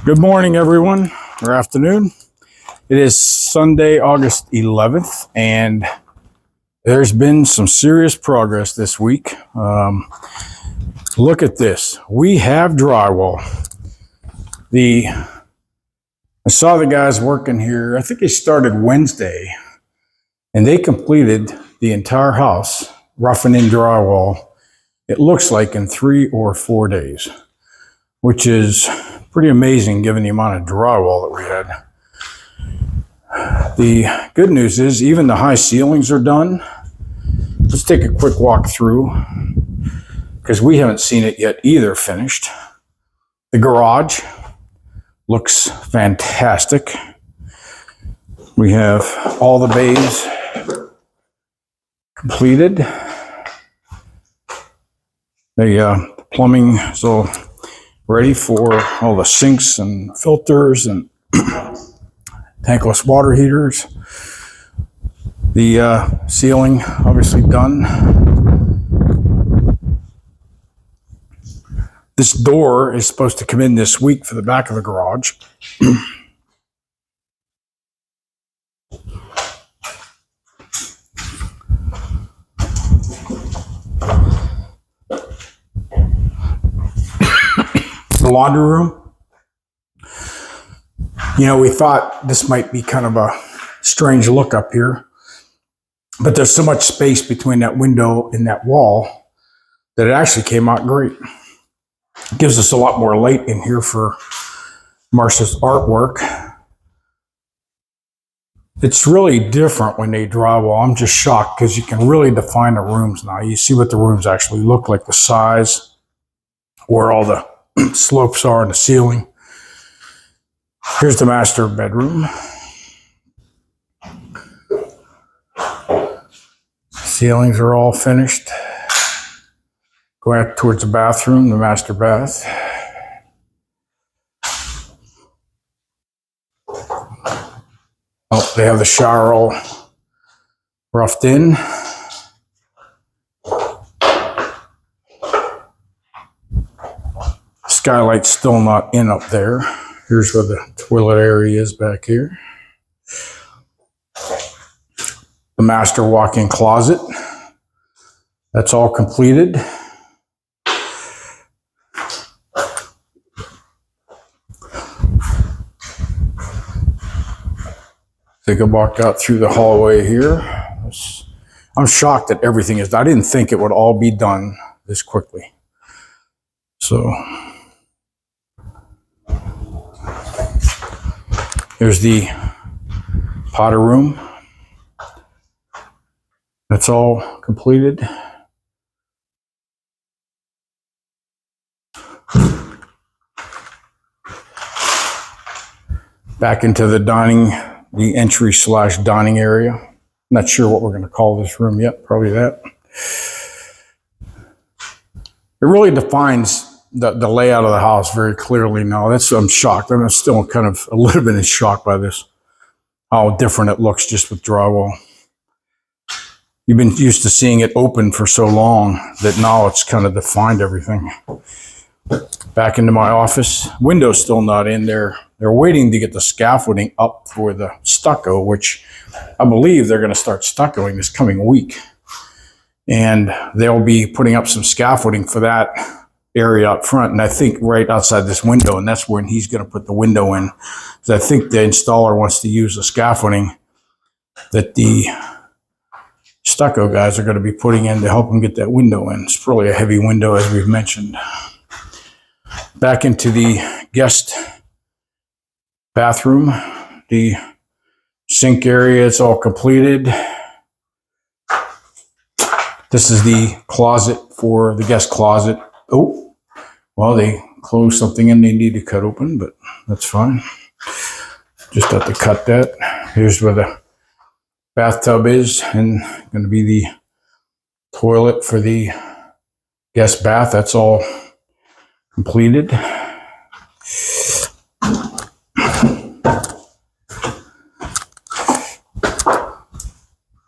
Good morning, everyone, or afternoon. It is Sunday, August 11th, and there's been some serious progress this week. Look at this. We have drywall. I saw the guys working here. I think they started Wednesday, and they completed the entire house, roughing in drywall. It looks like in 3 or 4 days, which is pretty amazing given the amount of drywall that we had. The good news is even the high ceilings are done. Let's take a quick walk through because we haven't seen it yet either finished. The garage looks fantastic. We have all the bays completed. The plumbing is all ready for all the sinks and filters and tankless water heaters. The ceiling obviously done. This door is supposed to come in this week for the back of the garage. The laundry room. You know, we thought this might be kind of a strange look up here, but there's so much space between that window and that wall that it actually came out great. It gives us a lot more light in here for Marcia's artwork. It's really different when they drywall. I'm just shocked because you can really define the rooms now. You see what the rooms actually look like, the size, where all the slopes are in the ceiling. Here's the master bedroom. Ceilings are all finished. Go out towards the bathroom, the master bath. Oh, they have the shower all roughed in. Skylight's still not in up there. Here's where the toilet area is back here. The master walk-in closet. That's all completed. Take a walk out through the hallway here. I'm shocked that everything is done. I didn't think it would all be done this quickly. So here's the Potter room. That's all completed. Back into the entry/dining area. Not sure what we're going to call this room yet, probably that. It really defines the layout of the house very clearly now. I'm shocked. I'm still kind of a little bit in shock by this, how different it looks just with drywall. You've been used to seeing it open for so long that now it's kind of defined everything. Back into my office. Window's still not in there. They're waiting to get the scaffolding up for the stucco, which I believe they're going to start stuccoing this coming week. And they'll be putting up some scaffolding for that area up front. And I think right outside this window, and that's when he's going to put the window in. Because I think the installer wants to use the scaffolding that the stucco guys are going to be putting in to help them get that window in. It's probably a heavy window, as we've mentioned. Back into the guest bathroom. The sink area is all completed. This is the closet for the guest closet. Oh, well, they closed something in they need to cut open, but that's fine. Just have to cut that. Here's where the bathtub is, and going to be the toilet for the guest bath. That's all completed.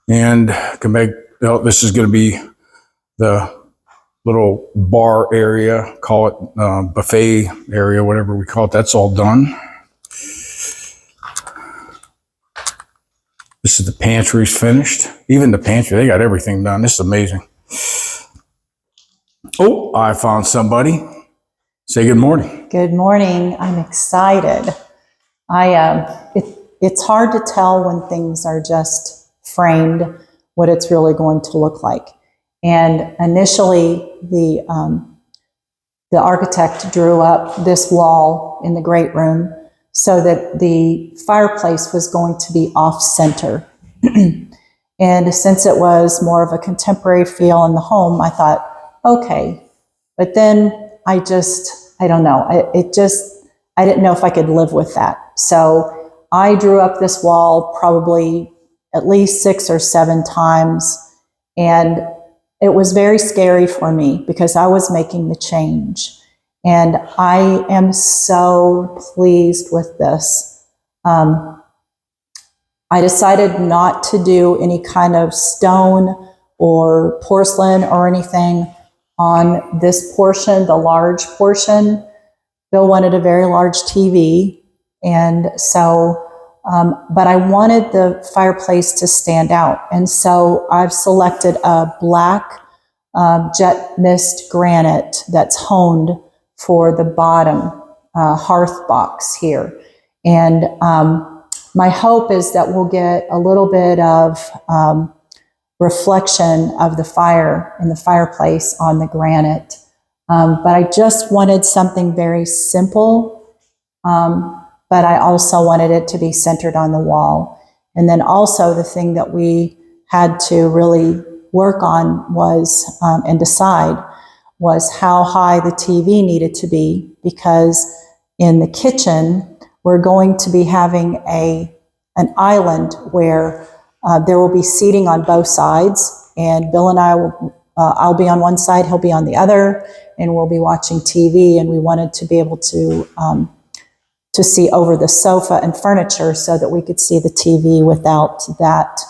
And come back. Oh, this is going to be the little bar area, call it buffet area, whatever we call it. That's all done. This is the pantry's finished. Even the pantry, they got everything done. This is amazing. Oh, I found somebody. Say good morning. Good morning. I'm excited. It's hard to tell when things are just framed what it's really going to look like. And initially, the architect drew up this wall in the great room so that the fireplace was going to be off center. And since it was more of a contemporary feel in the home, I thought, okay. But then I don't know. I didn't know if I could live with that. So I drew up this wall probably at least 6 or 7 times. And it was very scary for me because I was making the change. And I am so pleased with this. I decided not to do any kind of stone or porcelain or anything on this portion, the large portion. Bill wanted a very large TV. And so, but I wanted the fireplace to stand out. And so I've selected a black jet mist granite that's honed for the bottom hearth box here. And my hope is that we'll get a little bit of reflection of the fire in the fireplace on the granite. But I just wanted something very simple, but I also wanted it to be centered on the wall. And then also the thing that we had to really work on was, and decide, was how high the TV needed to be, because in the kitchen, we're going to be having an island where there will be seating on both sides, and Bill and I will, I'll be on one side, he'll be on the other, and we'll be watching TV. And we wanted to be able to see over the sofa and furniture so that we could see the TV without that,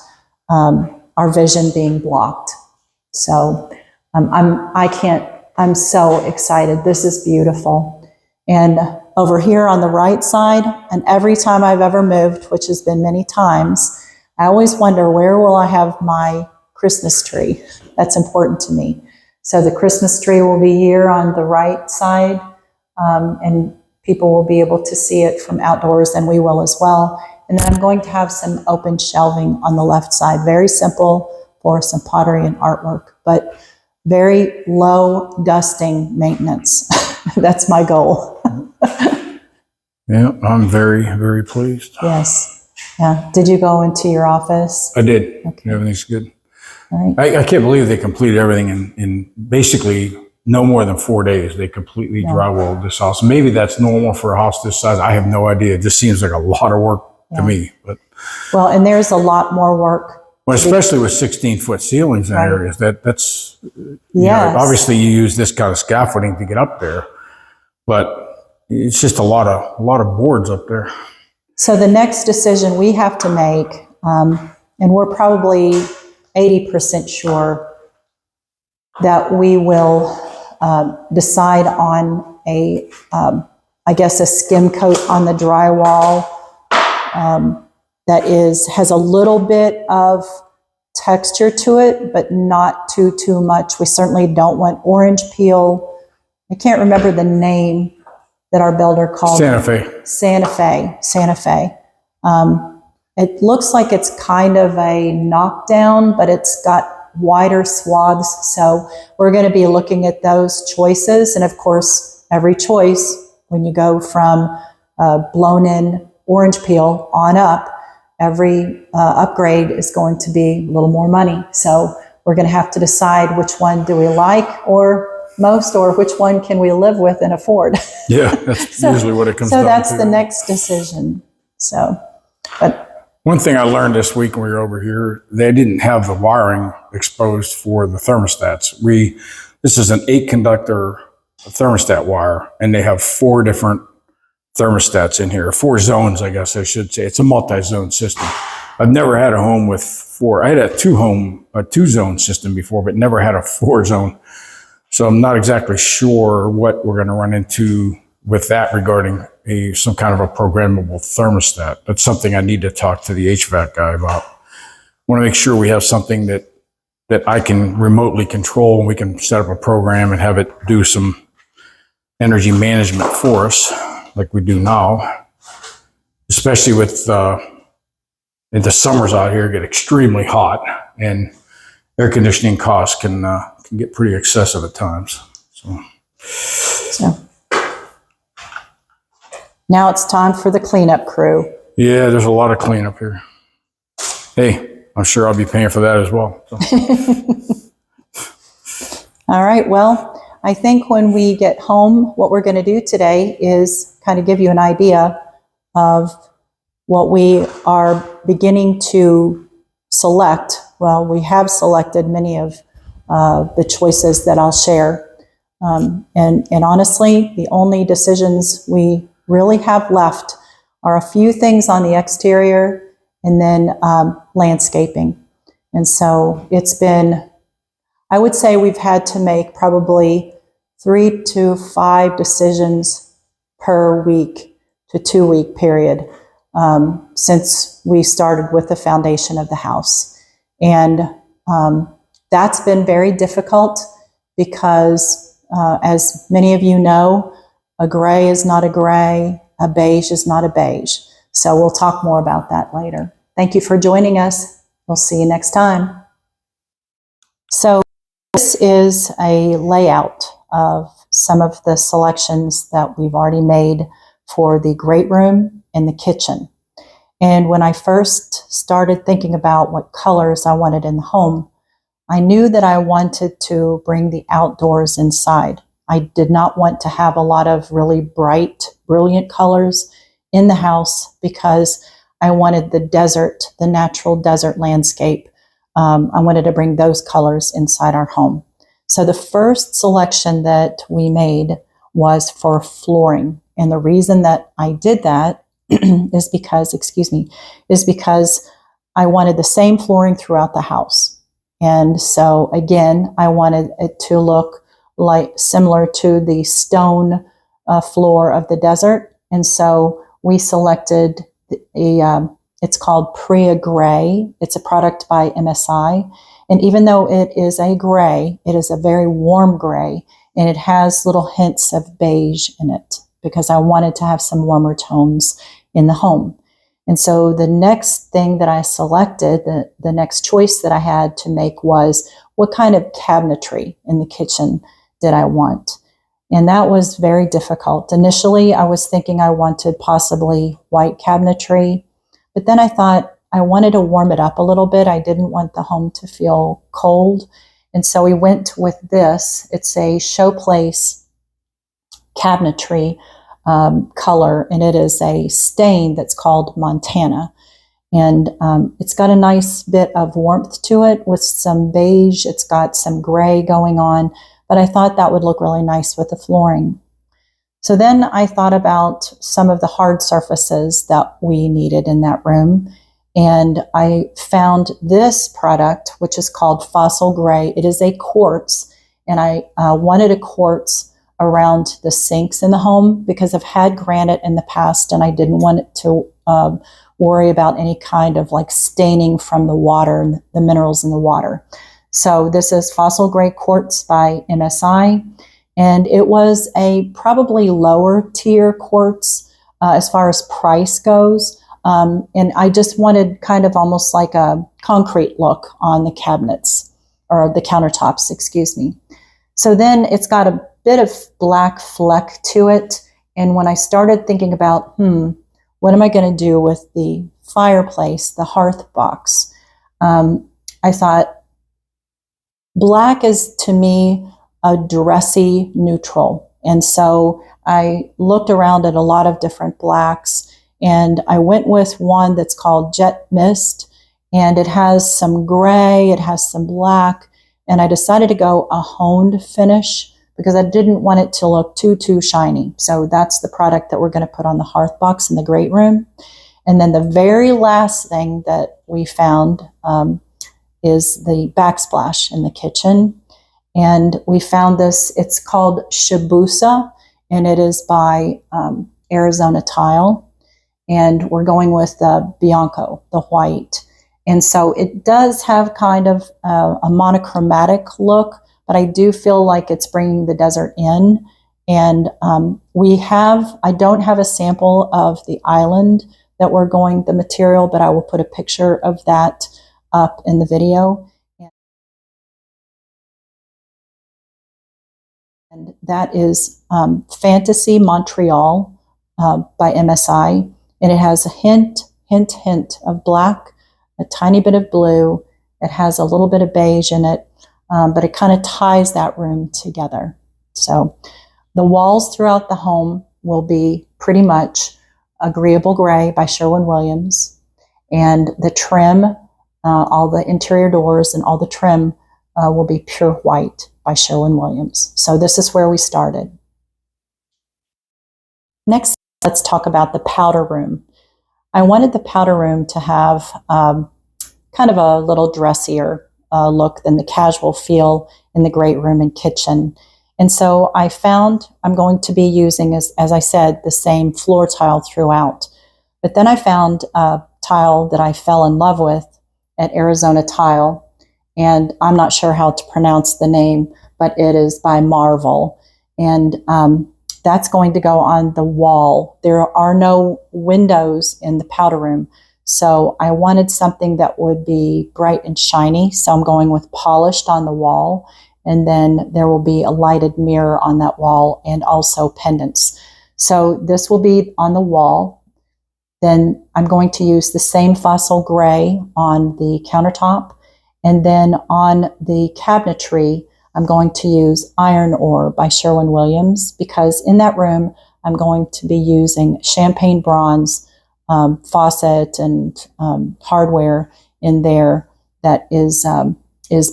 our vision being blocked. So I'm so excited. This is beautiful. And over here on the right side, and every time I've ever moved, which has been many times, I always wonder, where will I have my Christmas tree? That's important to me. So the Christmas tree will be here on the right side, and people will be able to see it from outdoors, and we will as well. And then I'm going to have some open shelving on the left side, very simple for some pottery and artwork, but very low dusting maintenance. That's my goal. Yeah, I'm very, very pleased. Yes. Yeah. Did you go into your office? I did. Okay. Everything's good. All right. I can't believe they completed everything in basically no more than 4 days. They completely drywalled this house. Maybe that's normal for a house this size. I have no idea. It just seems like a lot of work to me. But well, and there's a lot more work. Well, especially with 16-foot ceilings in areas, that's yes. Obviously you use this kind of scaffolding to get up there, but it's just a lot of boards up there. So the next decision we have to make, and we're probably 80% sure that we will decide on I guess a skim coat on the drywall that has a little bit of texture to it, but not too much. We certainly don't want orange peel. I can't remember the name that our builder called Santa Fe. Santa Fe. It looks like it's kind of a knockdown, but it's got wider swaths. So we're going to be looking at those choices. And of course, every choice, when you go from blown in orange peel on up, every upgrade is going to be a little more money. So we're going to have to decide which one do we like or most, or which one can we live with and afford. Yeah, that's usually what it comes down to. So that's the next decision. So, but one thing I learned this week when we were over here, they didn't have the wiring exposed for the thermostats. This is an 8-conductor thermostat wire, and they have 4 different thermostats in here, 4 zones, I guess I should say. It's a multi-zone system. I've never had a home with 4. I had a 2-zone system before, but never had a 4-zone. So I'm not exactly sure what we're going to run into with that regarding some kind of a programmable thermostat. That's something I need to talk to the HVAC guy about. I want to make sure we have something that I can remotely control, and we can set up a program and have it do some energy management for us like we do now, especially with the summers out here get extremely hot, and air conditioning costs can get pretty excessive at times. So now it's time for the cleanup crew. Yeah, there's a lot of cleanup here. Hey, I'm sure I'll be paying for that as well. So. All right, well, I think when we get home, what we're going to do today is kind of give you an idea of what we are beginning to select. Well, we have selected many of the choices that I'll share. And honestly, the only decisions we really have left are a few things on the exterior and then landscaping. And so it's been, I would say we've had to make probably 3 to 5 decisions per week to 2 week period since we started with the foundation of the house. And that's been very difficult because as many of you know, a gray is not a gray, a beige is not a beige. So we'll talk more about that later. Thank you for joining us. We'll see you next time. So this is a layout of some of the selections that we've already made for the great room and the kitchen. And when I first started thinking about what colors I wanted in the home, I knew that I wanted to bring the outdoors inside. I did not want to have a lot of really bright, brilliant colors in the house because I wanted the desert, the natural desert landscape. I wanted to bring those colors inside our home. So the first selection that we made was for flooring. And the reason that I did that is because I wanted the same flooring throughout the house. And so again, I wanted it to look like similar to the stone floor of the desert. And so we selected it's called Priya Gray. It's a product by MSI. And even though it is a gray, it is a very warm gray, and it has little hints of beige in it because I wanted to have some warmer tones in the home. And so the next thing that I selected, the next choice that I had to make was what kind of cabinetry in the kitchen did I want? And that was very difficult. Initially, I was thinking I wanted possibly white cabinetry, but then I thought I wanted to warm it up a little bit. I didn't want the home to feel cold. And so we went with this. It's a Showplace cabinetry color, and it is a stain that's called Montana. And it's got a nice bit of warmth to it with some beige. It's got some gray going on, but I thought that would look really nice with the flooring. So then I thought about some of the hard surfaces that we needed in that room. And I found this product, which is called Fossil Gray. It is a quartz, and I wanted a quartz around the sinks in the home because I've had granite in the past and I didn't want it to worry about any kind of like staining from the water and the minerals in the water. So this is Fossil Gray Quartz by MSI, and it was a probably lower tier quartz as far as price goes. And I just wanted kind of almost like a concrete look on the cabinets or the countertops, excuse me. So then it's got a bit of black fleck to it. And when I started thinking about, what am I going to do with the fireplace, the hearth box? I thought black is to me a dressy neutral. And so I looked around at a lot of different blacks, and I went with one that's called Jet Mist, and it has some gray, it has some black, and I decided to go a honed finish because I didn't want it to look too shiny. So that's the product that we're going to put on the hearth box in the great room. And then the very last thing that we found is the backsplash in the kitchen. And we found this, it's called Shibusa, and it is by Arizona Tile. And we're going with the Bianco, the white. And so it does have kind of a monochromatic look, but I do feel like it's bringing the desert in. And I don't have a sample of the island that we're going the material, but I will put a picture of that up in the video. And that is Fantasy Montreal by MSI. And it has a hint of black, a tiny bit of blue. It has a little bit of beige in it, but it kind of ties that room together. So the walls throughout the home will be pretty much Agreeable Gray by Sherwin-Williams. And the trim, all the interior doors and all the trim will be pure white by Sherwin-Williams. So this is where we started. Next, let's talk about the powder room. I wanted the powder room to have kind of a little dressier look than the casual feel in the great room and kitchen. And so I found I'm going to be using, as I said, the same floor tile throughout. But then I found a tile that I fell in love with at Arizona Tile. And I'm not sure how to pronounce the name, but it is by Marvel. And that's going to go on the wall. There are no windows in the powder room. So I wanted something that would be bright and shiny. So I'm going with polished on the wall. And then there will be a lighted mirror on that wall and also pendants. So this will be on the wall. Then I'm going to use the same fossil gray on the countertop. And then on the cabinetry, I'm going to use Iron Ore by Sherwin-Williams, because in that room, I'm going to be using champagne bronze faucet and hardware in there that is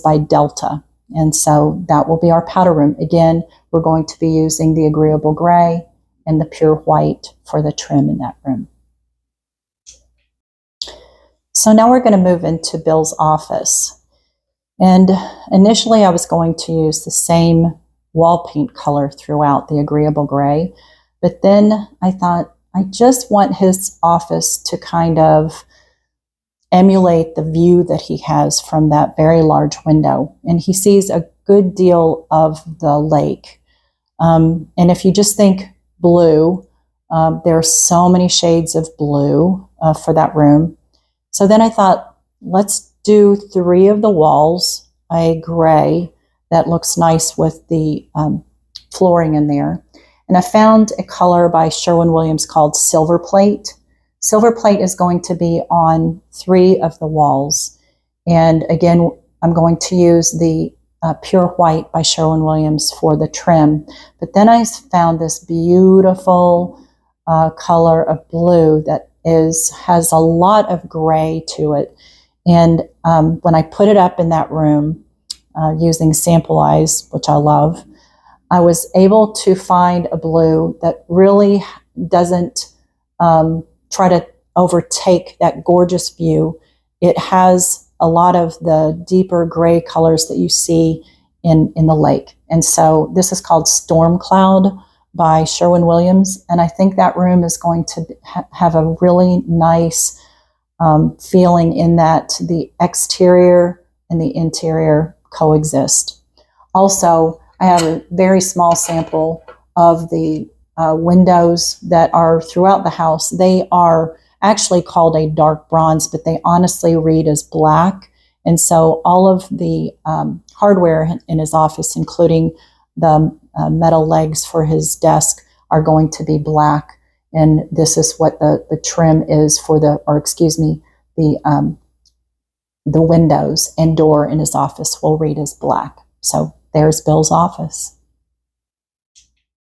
by Delta. And so that will be our powder room. Again, we're going to be using the Agreeable Gray and the pure white for the trim in that room. So now we're going to move into Bill's office. And initially I was going to use the same wall paint color throughout, the Agreeable Gray. But then I thought, I just want his office to kind of emulate the view that he has from that very large window. And he sees a good deal of the lake. And if you just think blue, there are so many shades of blue for that room. So then I thought, let's do 3 of the walls, a gray that looks nice with the flooring in there. And I found a color by Sherwin-Williams called Silver Plate. Silver Plate is going to be on 3 of the walls. And again, I'm going to use the Pure White by Sherwin-Williams for the trim. But then I found this beautiful color of blue that has a lot of gray to it. And when I put it up in that room using Sample Eyes, which I love, I was able to find a blue that really doesn't try to overtake that gorgeous view. It has a lot of the deeper gray colors that you see in the lake. And so this is called Storm Cloud by Sherwin-Williams. And I think that room is going to have a really nice feeling in that the exterior and the interior coexist. Also, I have a very small sample of the windows that are throughout the house. They are actually called a dark bronze, but they honestly read as black. And so all of the hardware in his office, including the metal legs for his desk, are going to be black. And this is what the trim is for the windows and door in his office will read as black. So there's Bill's office.